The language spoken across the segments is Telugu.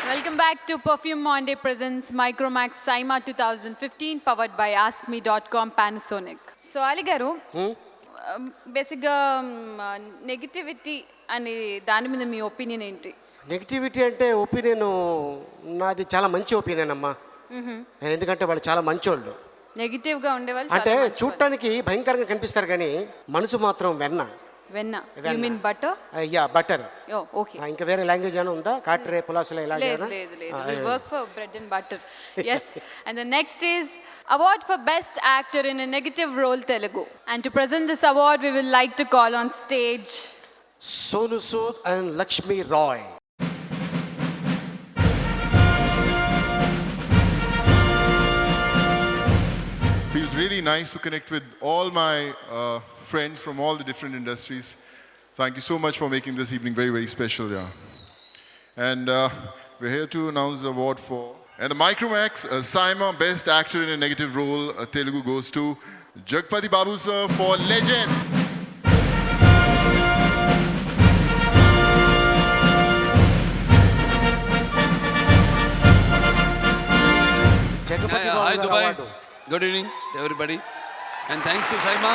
Welcome back to Perfume Monday presents Micromax Saima 2015 powered by AskMe.com Panasonic. So Ali garu, బేసిక్గా నెగిటివిటీ అని దాని మీద మీ ఒపీనియన్ ఏంటి? నెగిటివిటీ అంటే ఒపీనియన్ నాది చాలా మంచి ఒపీనియన్ అమ్మా. ఎందుకంటే వాళ్ళు చాలా మంచోళ్ళు. నెగిటివ్గా ఉండేవాళ్ళు అంటే చూడటానికి భయంకరంగా కనిపిస్తారు కానీ మనసు మాత్రం వెన్న. వెన్న you mean butter? Yeah butter. Okay. ఇంకా వేరే లాంగ్వేజ్ ఏమైనా ఉందా? కాట్రే పులాసులో ఇలా లేదు we work for bread and butter. yes and the next is award for best actor in a negative role Telugu, and to present this award we will like to call on stage Sonu Sood and Lakshmi Roy. Feels really nice to connect with all my friends from all the different industries. Thank you so much for making this evening very, very special. Yeah. And we're here to announce the award for... And the Micromax Saima Best Actor in a Negative Role Telugu goes to Jagpati Babu sir for Legend. Jagpati Babu Hi Dubai. Award. Good evening everybody. And thanks to Saima.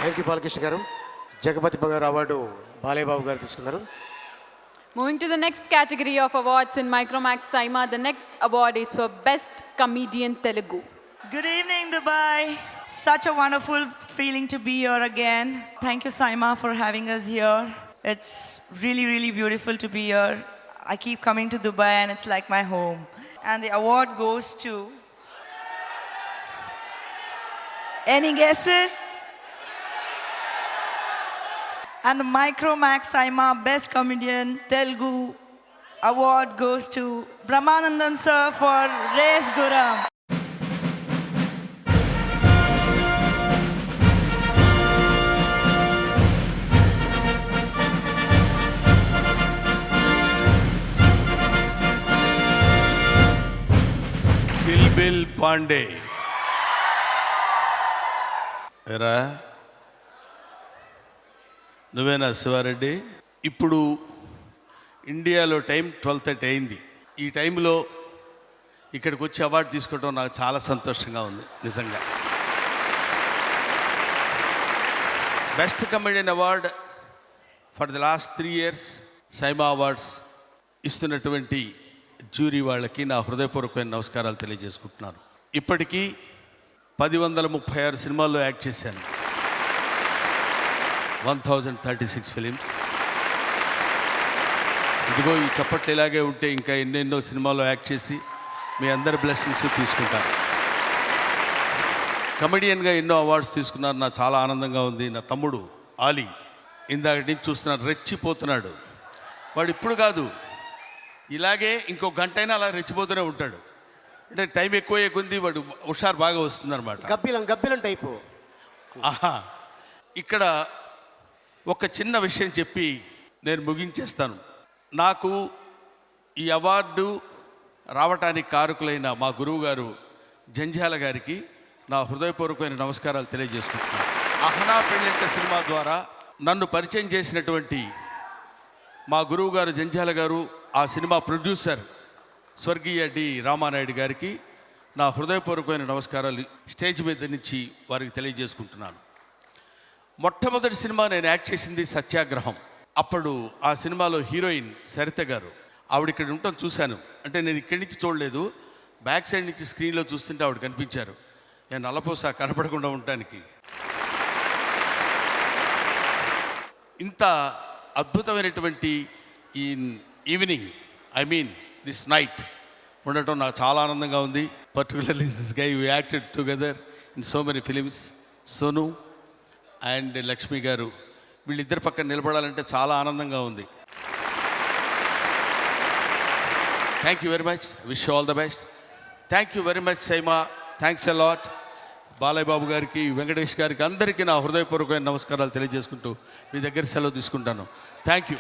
Thank you Balakrishna గారు. జగపతి గారు అవార్డు బాలయ్య బాబు గారు తీసుకున్నారు. Moving to the next category of awards in Micromax Saima, the next award is for Best Comedian Telugu. Good evening, Dubai. Such a wonderful feeling to be here again. Thank you, Saima, for having us here. It's really, really beautiful to be here. I keep coming to Dubai and it's like my home. And the award goes to... Any guesses? And the Micromax Saima Best Comedian Telugu award goes to Brahmanandam sir for Race Guram. Kill Bill Pandey. ఎరా నువ్వేనా శివారెడ్డి? ఇప్పుడు ఇండియాలో టైం 12:30 అయింది. ఈ టైంలో ఇక్కడికి వచ్చి అవార్డు తీసుకోవడం నాకు చాలా సంతోషంగా ఉంది నిజంగా. Best comedian award for the last 3 years SIIMA awards ఇస్తున్నటువంటి జ్యూరీ వాళ్ళకి నా హృదయపూర్వకమైన నమస్కారాలు తెలియజేసుకుంటున్నాను. ఇప్పటికీ 1036 సినిమాల్లో యాక్ట్ చేశాను. 1036 ఫిలిమ్స్. ఇదిగో ఈ చప్పట్లు ఇలాగే ఉంటే ఇంకా ఎన్నెన్నో సినిమాల్లో యాక్ట్ చేసి మీ అందరి బ్లెస్సింగ్స్ తీసుకుంటాను. కమెడియన్గా ఎన్నో అవార్డ్స్ తీసుకున్నారు. నాకు చాలా ఆనందంగా ఉంది. నా తమ్ముడు ఆలీ ఇందాక నుంచి చూస్తున్నాడు, రెచ్చిపోతున్నాడు. వాడు ఇప్పుడు కాదు, ఇలాగే ఇంకో గంట అయినా అలా రెచ్చిపోతూనే ఉంటాడు. అంటే టైం ఎక్కువ కొంది వాడు హుషారు బాగా వస్తుంది అనమాట. గబ్బిలం టైపు. ఆహా, ఇక్కడ ఒక చిన్న విషయం చెప్పి నేను ముగించేస్తాను. నాకు ఈ అవార్డు రావటానికి కారకులైన మా గురువు గారు జంధ్యాల గారికి నా హృదయపూర్వకమైన నమస్కారాలు తెలియజేసుకుంటున్నాను. అహనా పెళ్ళంట సినిమా ద్వారా నన్ను పరిచయం చేసినటువంటి మా గురువు గారు జంధ్యాల గారు, ఆ సినిమా ప్రొడ్యూసర్ స్వర్గీయ డి రామానాయుడు గారికి నా హృదయపూర్వకమైన నమస్కారాలు స్టేజ్ మీద నుంచి వారికి తెలియజేసుకుంటున్నాను. మొట్టమొదటి సినిమా నేను యాక్ట్ చేసింది సత్యాగ్రహం. అప్పుడు ఆ సినిమాలో హీరోయిన్ సరిత గారు, ఆవిడ ఇక్కడ ఉండటం చూశాను. అంటే నేను ఇక్కడి నుంచి చూడలేదు, బ్యాక్ సైడ్ నుంచి స్క్రీన్లో చూస్తుంటే ఆవిడ కనిపించారు. నేను నల్లపోసా కనపడకుండా ఉండటానికి. ఇంత అద్భుతమైనటువంటి ఈ evening, I mean this night ఉండటం నాకు చాలా ఆనందంగా ఉంది. Particularly this guy we acted together in so many films. Sonu and Lakshmi garu, వీళ్ళిద్దరి పక్కన నిలబడాలంటే చాలా ఆనందంగా ఉంది. Thank you very much. Wish all the best. Thank you very much SIIMA. Thanks a lot. Balayya Babu గారికి, వెంకటేష్ గారికి, అందరికీ నా హృదయపూర్వకమైన నమస్కారాలు తెలియజేసుకుంటూ మీ దగ్గర సెలవు తీసుకుంటాను. Thank you.